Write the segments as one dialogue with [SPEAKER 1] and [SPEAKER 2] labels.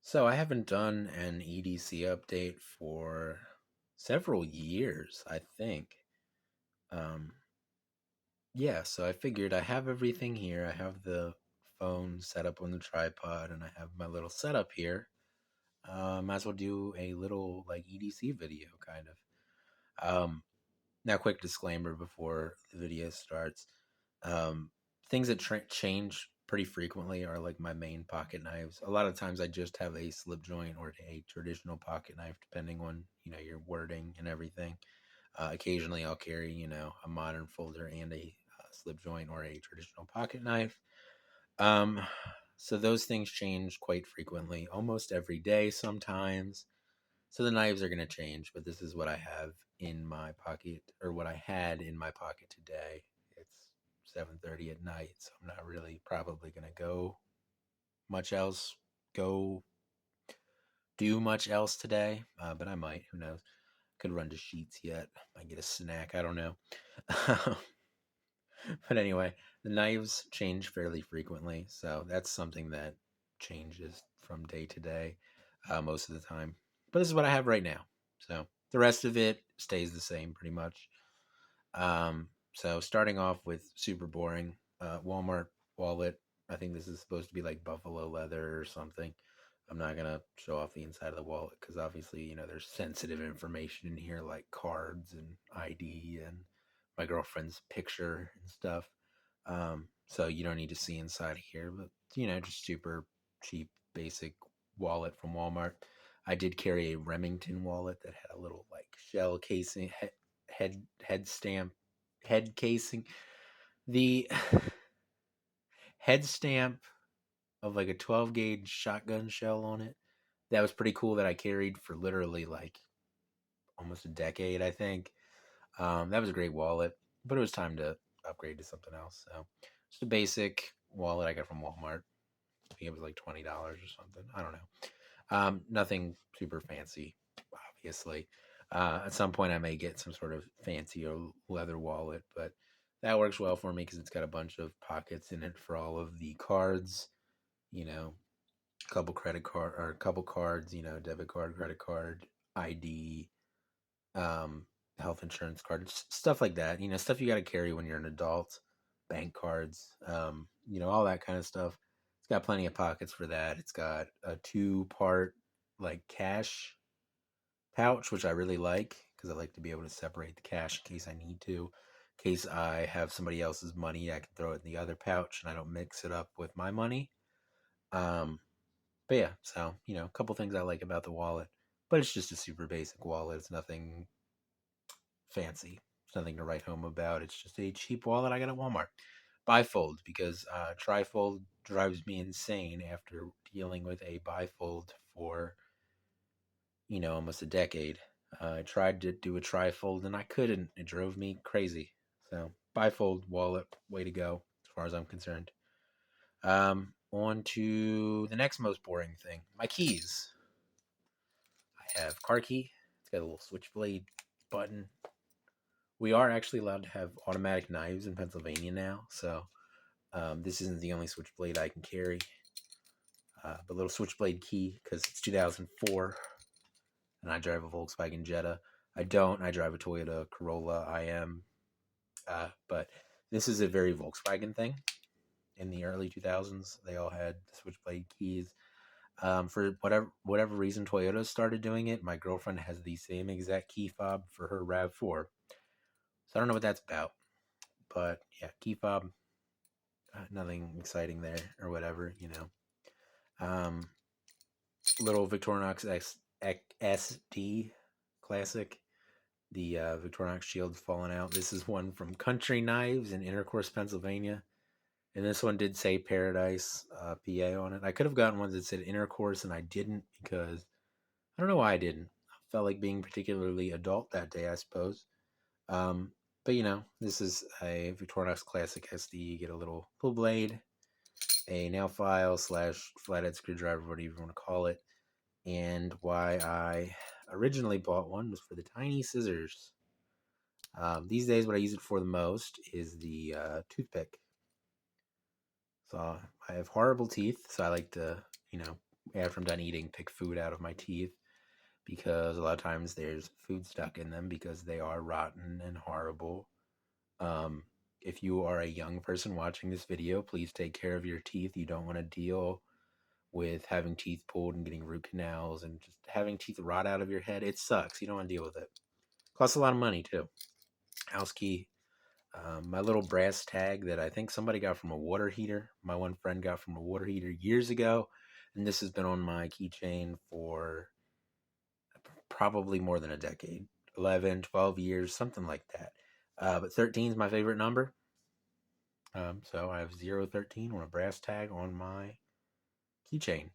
[SPEAKER 1] So I haven't done an EDC update for several years, I think. Um, yeah, so I figured I have everything here. I have the phone set up on the tripod and I have my little setup here. Might as well do a little like EDC video kind of. Now, quick disclaimer before the video starts. Um, Things that change pretty frequently are like my main pocket knives. A lot of times I just have a slip joint or a traditional pocket knife, depending on your wording and everything. Occasionally I'll carry a modern folder and a slip joint or a traditional pocket knife. Um, so those things change quite frequently, almost every day sometimes. So the knives are going to change, but this is what I have in my pocket, or what I had in my pocket today. It's 7:30 at night, so I'm not really probably going to much else, go do much else today, but I might. Who knows? Could run to Sheets yet. Might get a snack. I don't know. But anyway, the knives change fairly frequently, so that's something that changes from day to day most of the time. But this is what I have right now. So the rest of it stays the same pretty much. So starting off with super boring, Walmart wallet. I think this is supposed to be like buffalo leather or something. I'm not gonna show off the inside of the wallet because obviously there's sensitive information in here like cards and ID and my girlfriend's picture and stuff. So you don't need to see inside here, but just super cheap, basic wallet from Walmart. I did carry a Remington wallet that had a little like shell casing, head stamp, head casing. The head stamp of like a 12 gauge shotgun shell on it. That was pretty cool that I carried for literally like almost a decade, I think. That was a great wallet, but it was time to upgrade to something else. So just a basic wallet I got from Walmart. I think it was like $20 or something. I don't know. Nothing super fancy, obviously. At some point, I may get some sort of fancy or leather wallet, but that works well for me because it's got a bunch of pockets in it for all of the cards. You know, a couple credit card or a couple cards. Debit card, credit card, ID, um, health insurance cards, stuff like that. Stuff you got to carry when you're an adult. Bank cards, all that kind of stuff. It's got plenty of pockets for that. It's got a two-part like cash pouch, which I really like because I like to be able to separate the cash in case I need to. In case I have somebody else's money, I can throw it in the other pouch and I don't mix it up with my money. Um, but yeah, so a couple things I like about the wallet, but it's just a super basic wallet. It's nothing fancy. It's nothing to write home about. It's just a cheap wallet I got at Walmart. Bifold because trifold drives me insane after dealing with a bifold for almost a decade. I tried to do a trifold and I couldn't. It drove me crazy. So bifold wallet, way to go as far as I'm concerned. On to the next most boring thing: my keys. I have car key. It's got a little switchblade button. We are actually allowed to have automatic knives in Pennsylvania now, so this isn't the only switchblade I can carry. But little switchblade key because it's 2004 and I drive a Volkswagen Jetta. I don't. I drive a Toyota Corolla IM. But this is a very Volkswagen thing. In the early 2000s, they all had switchblade keys. For whatever reason, Toyota started doing it. My girlfriend has the same exact key fob for her RAV4. So I don't know what that's about. But yeah, key fob, nothing exciting there or whatever. Um, Little Victorinox SD classic. The Victorinox shield's falling out. This is one from Country Knives in Intercourse, Pennsylvania. And this one did say Paradise, PA on it. I could have gotten ones that said Intercourse, and I didn't because I don't know why I didn't. I felt like being particularly adult that day, I suppose. Um, but this is a Victorinox Classic SD. You get a little blade, a nail file / flathead screwdriver, whatever you want to call it. And why I originally bought one was for the tiny scissors. These days, what I use it for the most is the toothpick. So I have horrible teeth, so I like to, after I'm done eating, pick food out of my teeth because a lot of times there's food stuck in them because they are rotten and horrible. Um, if you are a young person watching this video, please take care of your teeth. You don't want to deal with having teeth pulled and getting root canals and just having teeth rot out of your head. It sucks. You don't want to deal with it. Costs a lot of money too. House key. My little brass tag that I think somebody got from a water heater. My one friend got from a water heater years ago. And this has been on my keychain for probably more than a decade. 11, 12 years, something like that. But 13 is my favorite number. So I have 013 on a brass tag on my keychain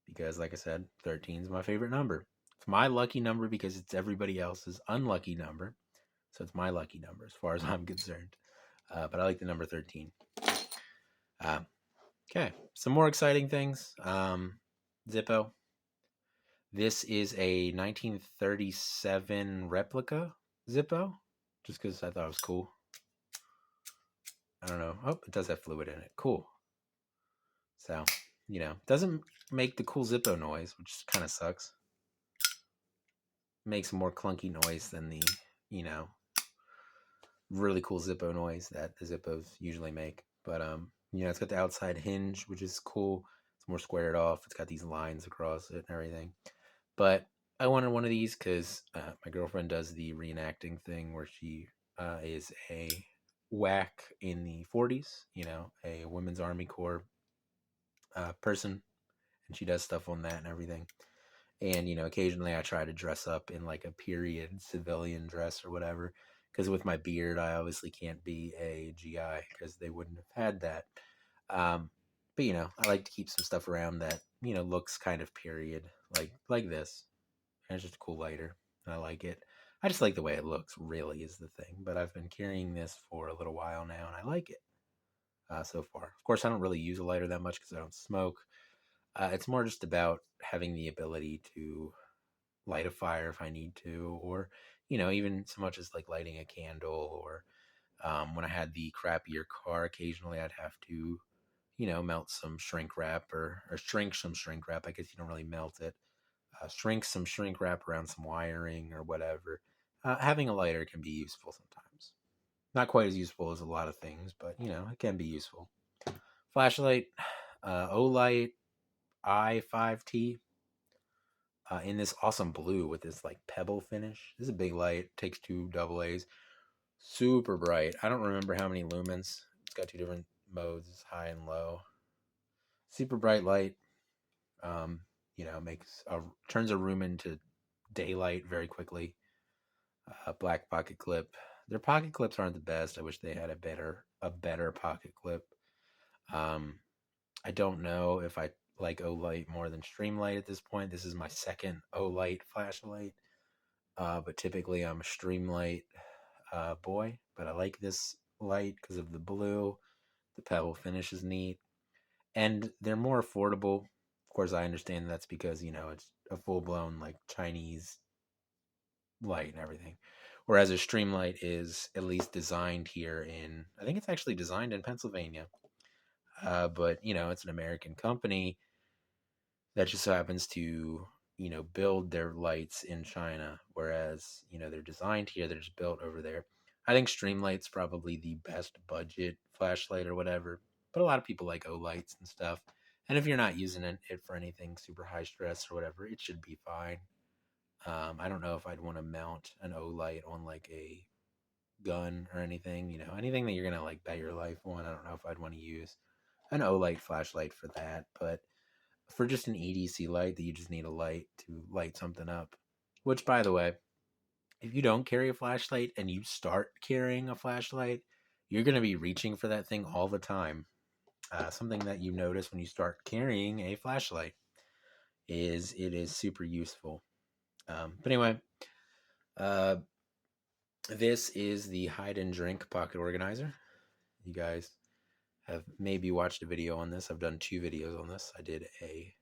[SPEAKER 1] because, like I said, 13 is my favorite number. It's my lucky number because it's everybody else's unlucky number. So it's my lucky number as far as I'm concerned. But I like the number 13. Okay, some more exciting things. Zippo. This is a 1937 replica Zippo, just because I thought it was cool. I don't know. Oh, it does have fluid in it. Cool. So, doesn't make the cool Zippo noise, which kind of sucks. Makes a more clunky noise than the, really cool Zippo noise that the Zippos usually make. But, it's got the outside hinge, which is cool. It's more squared off. It's got these lines across it and everything. But I wanted one of these because my girlfriend does the reenacting thing where she is a WAC in the 40s, a Women's Army Corps person, and she does stuff on that and everything. And, occasionally I try to dress up in like a period civilian dress or whatever, because with my beard, I obviously can't be a GI because they wouldn't have had that. But, I like to keep some stuff around that, looks kind of period, like this. And it's just a cool lighter. I like it. I just like the way it looks, really, is the thing. But I've been carrying this for a little while now, and I like it so far. Of course, I don't really use a lighter that much because I don't smoke. It's more just about having the ability to light a fire if I need to, or, even so much as like lighting a candle, or when I had the crappier car, occasionally I'd have to, melt some shrink wrap or shrink some shrink wrap. I guess you don't really melt it. Shrink some shrink wrap around some wiring or whatever. Having a lighter can be useful sometimes. Not quite as useful as a lot of things, but it can be useful. Flashlight, Olight i5T, in this awesome blue with this like pebble finish. This is a big light. Takes two double A's. Super bright. I don't remember how many lumens. It's got two different modes, high and low. Super bright light. Turns a room into daylight very quickly. Black pocket clip. Their pocket clips aren't the best. I wish they had a better pocket clip. I don't know if I like Olight more than Streamlight at this point. This is my second Olight flashlight, but typically I'm a Streamlight boy. But I like this light because of the blue. The pebble finish is neat, and they're more affordable. Of course, I understand that's because it's a full blown like Chinese light and everything. Whereas a Streamlight is at least designed here I think it's actually designed in Pennsylvania. But, it's an American company that just so happens to, build their lights in China. Whereas, they're designed here, they're just built over there. I think Streamlight's probably the best budget flashlight or whatever. But a lot of people like Olights and stuff. And if you're not using it for anything super high stress or whatever, it should be fine. I don't know if I'd want to mount an Olight on like a gun or anything, anything that you're going to like bet your life on. I don't know if I'd want to use an Olight flashlight for that, but for just an EDC light that you just need a light to light something up, which by the way, if you don't carry a flashlight and you start carrying a flashlight, you're going to be reaching for that thing all the time. Something that you notice when you start carrying a flashlight is it is super useful. But anyway, this is the hide and drink pocket organizer. You guys have maybe watched a video on this. I've done 2 videos on this. I did a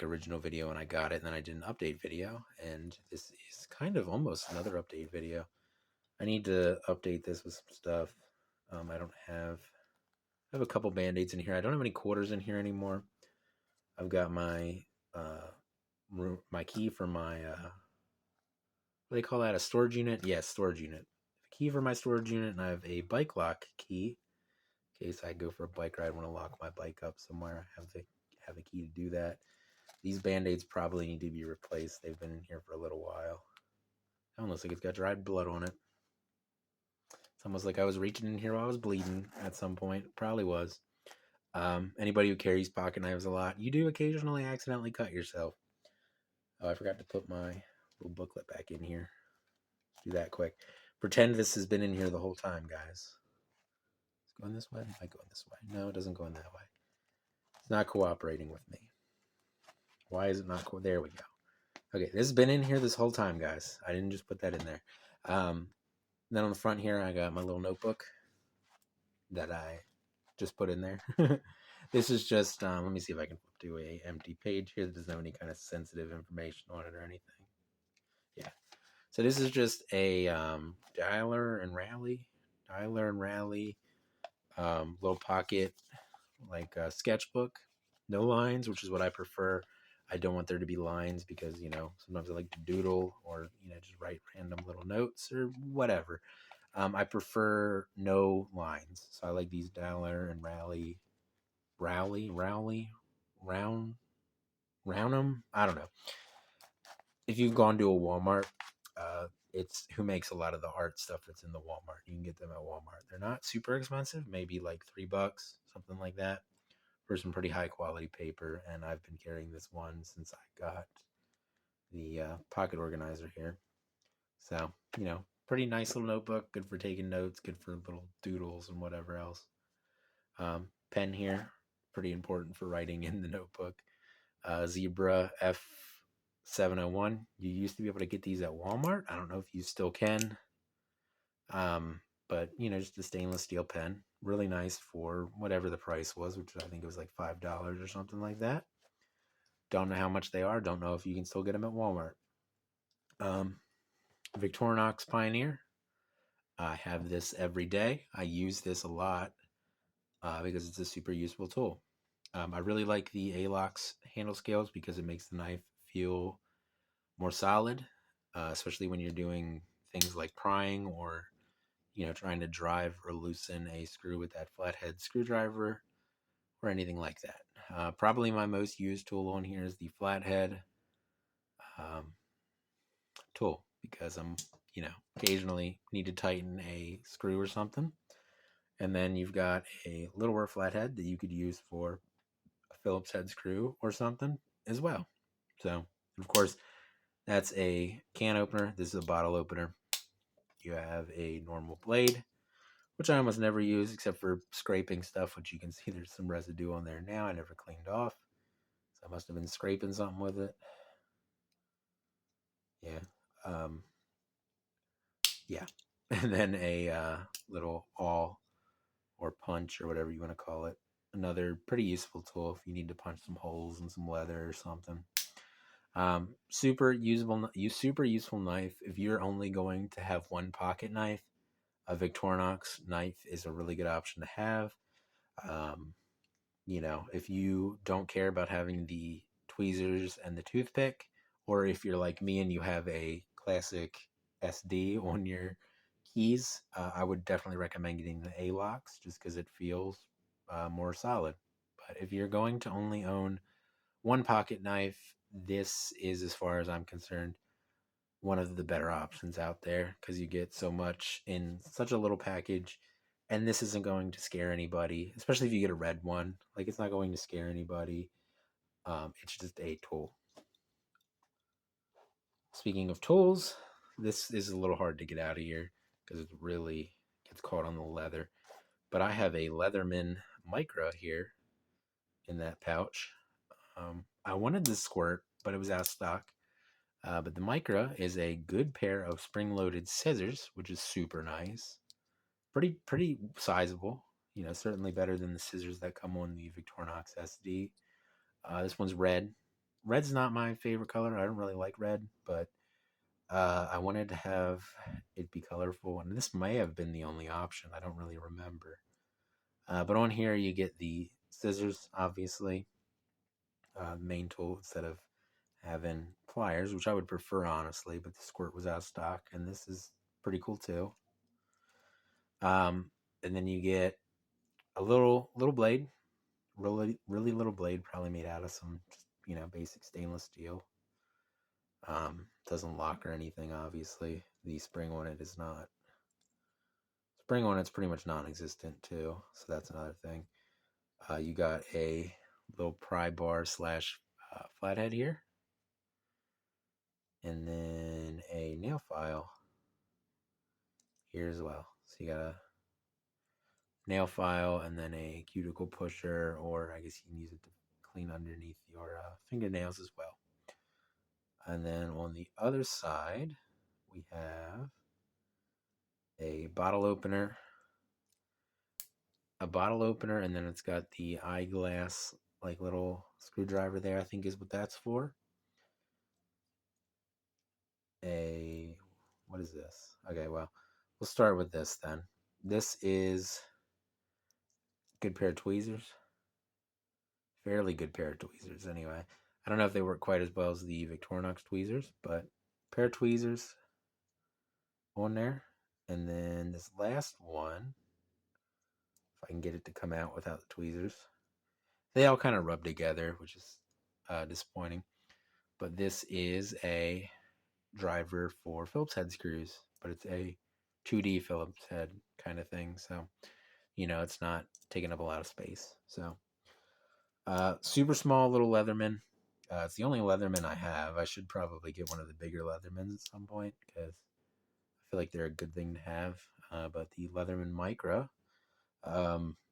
[SPEAKER 1] original video when I got it, and then I did an update video, and this is kind of almost another update video. I need to update this with some stuff. I have a couple band-aids in here. I don't have any quarters in here anymore. I've got my my key for my what do they call that? A storage unit? Yes, storage unit. A key for my storage unit, and I have a bike lock key in case I go for a bike ride. Want to lock my bike up somewhere? I have the key to do that. These band-aids probably need to be replaced. They've been in here for a little while. It looks like it's got dried blood on it. It's almost like I was reaching in here while I was bleeding at some point. Probably was. Anybody who carries pocket knives a lot, you do occasionally accidentally cut yourself. Oh, I forgot to put my little booklet back in here. Do that quick. Pretend this has been in here the whole time, guys. It's going this way? Am I going this way? No, it doesn't go in that way. It's not cooperating with me. Why is it not there we go. Okay, this has been in here this whole time, guys. I didn't just put that in there. Then on the front here, I got my little notebook that I just put in there. This is just, let me see if I can flip to a empty page here that doesn't have any kind of sensitive information on it or anything. Yeah. So this is just a dialer and rally, little pocket, like a sketchbook. No lines, which is what I prefer. I don't want there to be lines because, you know, sometimes I like to doodle or, you know, just write random little notes or whatever. I prefer no lines. So I like these dialer and roundum. I don't know. If you've gone to a Walmart, it's who makes a lot of the art stuff that's in the Walmart. You can get them at Walmart. They're not super expensive, maybe like $3, something like that, for some pretty high quality paper. And I've been carrying this one since I got the pocket organizer here. So, you know, pretty nice little notebook, good for taking notes, good for little doodles and whatever else. Pen here, pretty important for writing in the notebook. Zebra F701. You used to be able to get these at Walmart. I don't know if you still can. But, you know, just a stainless steel pen. Really nice for whatever the price was, which I think it was like $5 or something like that. Don't know how much they are. Don't know if you can still get them at Walmart. Victorinox Pioneer. I have this every day. I use this a lot because it's a super useful tool. I really like the ALOX handle scales because it makes the knife feel more solid, especially when you're doing things like prying or, you know, trying to drive or loosen a screw with that flathead screwdriver or anything like that. Probably my most used tool on here is the flathead tool because I'm, you know, occasionally need to tighten a screw or something. And then you've got a littler flathead that you could use for a Phillips head screw or something as well. So, of course, that's a can opener. This is a bottle opener. You have a normal blade, which I almost never use except for scraping stuff, which you can see there's some residue on there now. I never cleaned off. So I must have been scraping something with it. Yeah. Yeah. And then a little awl or punch or whatever you want to call it. Another pretty useful tool if you need to punch some holes in some leather or something. Super useful knife. If you're only going to have one pocket knife, a Victorinox knife is a really good option to have. You know, if you don't care about having the tweezers and the toothpick, or if you're like me and you have a classic SD on your keys, I would definitely recommend getting the ALOX just because it feels more solid. But if you're going to only own one pocket knife, this is, as far as I'm concerned, one of the better options out there because you get so much in such a little package. And this isn't going to scare anybody, especially if you get a red one. Like, it's not going to scare anybody. It's just a tool. Speaking of tools, this is a little hard to get out of here because it really gets caught on the leather. But I have a Leatherman Micra here in that pouch. I wanted the squirt, but it was out of stock. But the Micra is a good pair of spring-loaded scissors, which is super nice. Pretty sizable. You know, certainly better than the scissors that come on the Victorinox SD. This one's red. Red's not my favorite color. I don't really like red, but I wanted to have it be colorful, and this may have been the only option. I don't really remember. But on here, you get the scissors, obviously. main tool instead of having pliers, which I would prefer honestly, but the squirt was out of stock, and this is pretty cool too. And then you get a little blade, really little blade, probably made out of some basic stainless steel. Doesn't lock or anything, obviously. The spring on it is not. Spring on it's pretty much non-existent too, so that's another thing. You got a little pry bar slash flathead here, and then a nail file here as well. So you got a nail file and then a cuticle pusher, or I guess you can use it to clean underneath your fingernails as well. And then on the other side, we have a bottle opener, and then it's got the eyeglass, like little screwdriver there, I think is what that's for. What is this? Okay, well, we'll start with this then. This is a good pair of tweezers. Fairly good pair of tweezers anyway. I don't know if they work quite as well as the Victorinox tweezers, but pair of tweezers on there. And then this last one, if I can get it to come out without the tweezers. They all kind of rub together, which is disappointing. But this is a driver for Phillips head screws, but it's a 2D Phillips head kind of thing. So, it's not taking up a lot of space. So, super small little Leatherman. It's the only Leatherman I have. I should probably get one of the bigger Leathermans at some point because I feel like they're a good thing to have. But the Leatherman Micra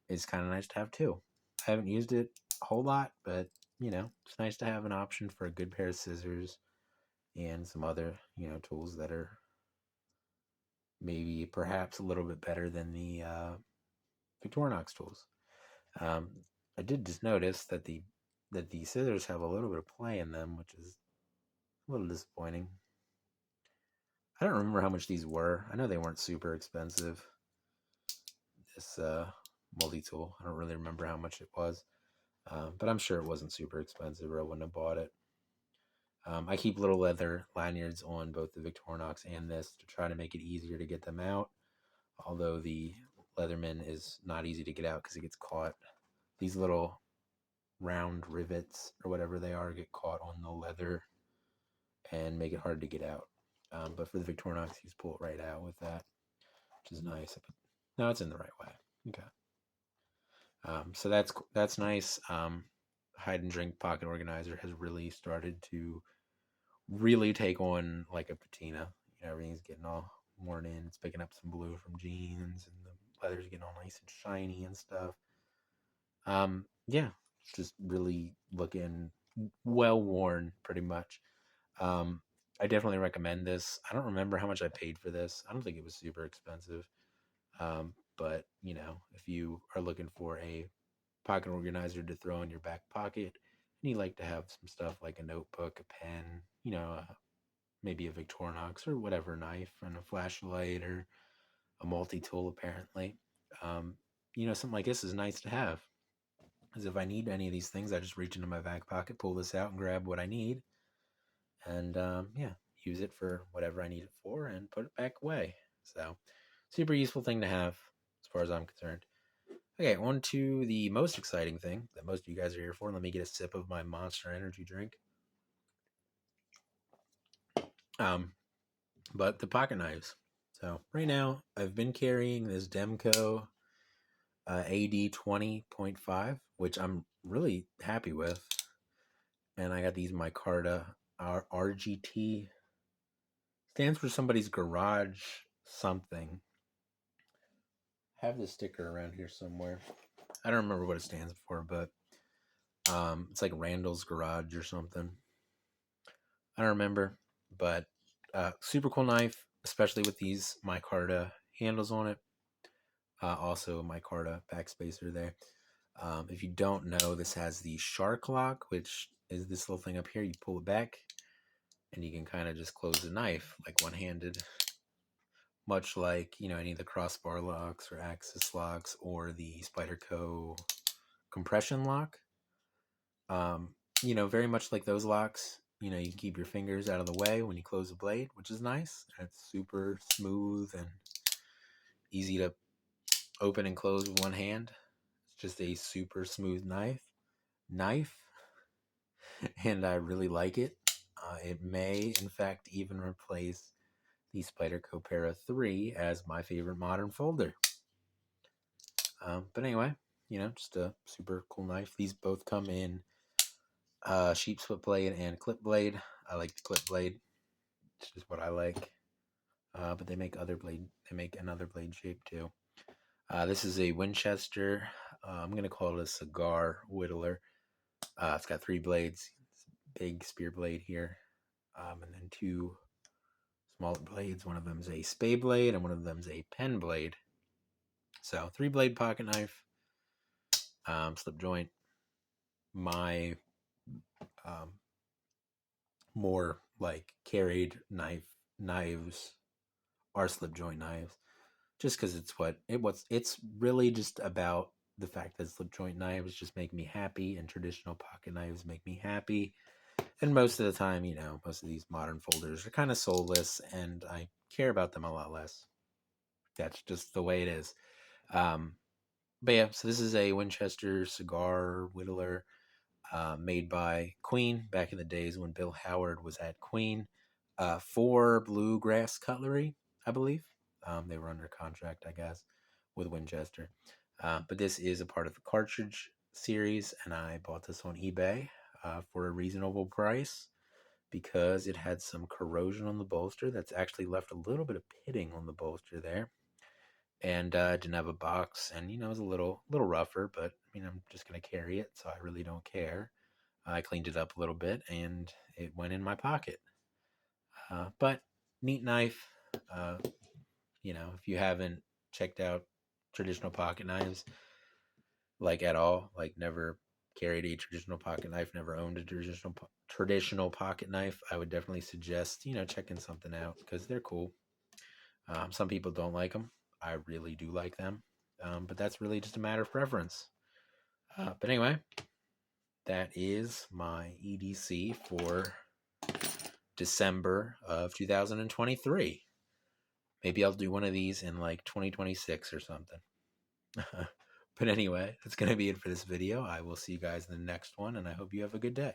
[SPEAKER 1] is kind of nice to have too. I haven't used it a whole lot, but it's nice to have an option for a good pair of scissors and some other tools that are maybe perhaps a little bit better than the Victorinox tools. I did just notice that the scissors have a little bit of play in them, which is a little disappointing. I don't remember how much these were. I know they weren't super expensive. This Multitool, I don't really remember how much it was, but I'm sure it wasn't super expensive or I wouldn't have bought it. I keep little leather lanyards on both the Victorinox and this to try to make it easier to get them out, although the Leatherman is not easy to get out because it gets caught. These little round rivets or whatever they are get caught on the leather and make it hard to get out. But for the Victorinox, you just pull it right out with that, which is nice. No, it's in the right way. Okay. So that's nice. Hide and Drink pocket organizer has really started to really take on like a patina. Everything's getting all worn in. It's picking up some blue from jeans, and the leather's getting all nice and shiny and stuff. Yeah, it's just really looking well worn, pretty much. I definitely recommend this. I don't remember how much I paid for this. I don't think it was super expensive. But if you are looking for a pocket organizer to throw in your back pocket, and you like to have some stuff like a notebook, a pen, maybe a Victorinox or whatever knife, and a flashlight or a multi-tool, apparently. Something like this is nice to have. Because if I need any of these things, I just reach into my back pocket, pull this out, and grab what I need, and use it for whatever I need it for, and put it back away. So, super useful thing to have, as far as I'm concerned. Okay, on to the most exciting thing that most of you guys are here for. Let me get a sip of my Monster Energy drink. But the pocket knives. So right now, I've been carrying this Demco AD 20.5, which I'm really happy with. And I got these micarta RGT. Stands for somebody's garage something. I have the sticker around here somewhere. I don't remember what it stands for, but it's like Randall's Garage or something. I don't remember, but super cool knife, especially with these micarta handles on it. Also, micarta backspacer there. If you don't know, this has the shark lock, which is this little thing up here. You pull it back, and you can kind of just close the knife like one-handed, much like any of the crossbar locks or axis locks or the Spyderco compression lock. very much like those locks, you can keep your fingers out of the way when you close the blade, which is nice. It's super smooth and easy to open and close with one hand. It's just a super smooth knife, and I really like it. It may, in fact, even replace the Spyderco Para 3 as my favorite modern folder. But anyway, just a super cool knife. These both come in sheep's foot blade and clip blade. I like the clip blade. It's just what I like. But they make another blade shape too. This is a Winchester. I'm gonna call it a cigar whittler. It's got 3 blades. It's a big spear blade here, and then 2 smaller blades. One of them is a spade blade, and one of them is a pen blade. So 3-blade pocket knife, slip joint. My more like carried knives are slip joint knives, just because it's really just about the fact that slip joint knives just make me happy, and traditional pocket knives make me happy. And most of the time, most of these modern folders are kind of soulless, and I care about them a lot less. That's just the way it is. But yeah, so this is a Winchester cigar whittler, made by Queen back in the days when Bill Howard was at Queen, for Bluegrass Cutlery, I believe. They were under contract, I guess, with Winchester. But this is a part of the cartridge series, and I bought this on eBay for a reasonable price because it had some corrosion on the bolster that's actually left a little bit of pitting on the bolster there. And didn't have a box, and it was a little rougher, but I'm just gonna carry it, so I really don't care. I cleaned it up a little bit, and it went in my pocket. But neat knife. If you haven't checked out traditional pocket knives, like at all, like never carried a traditional pocket knife, never owned a traditional pocket knife, I would definitely suggest checking something out because they're cool. Some people don't like them. I really do like them, but that's really just a matter of preference. But anyway, that is my EDC for December of 2023. Maybe I'll do one of these in like 2026 or something. But anyway, that's going to be it for this video. I will see you guys in the next one, and I hope you have a good day.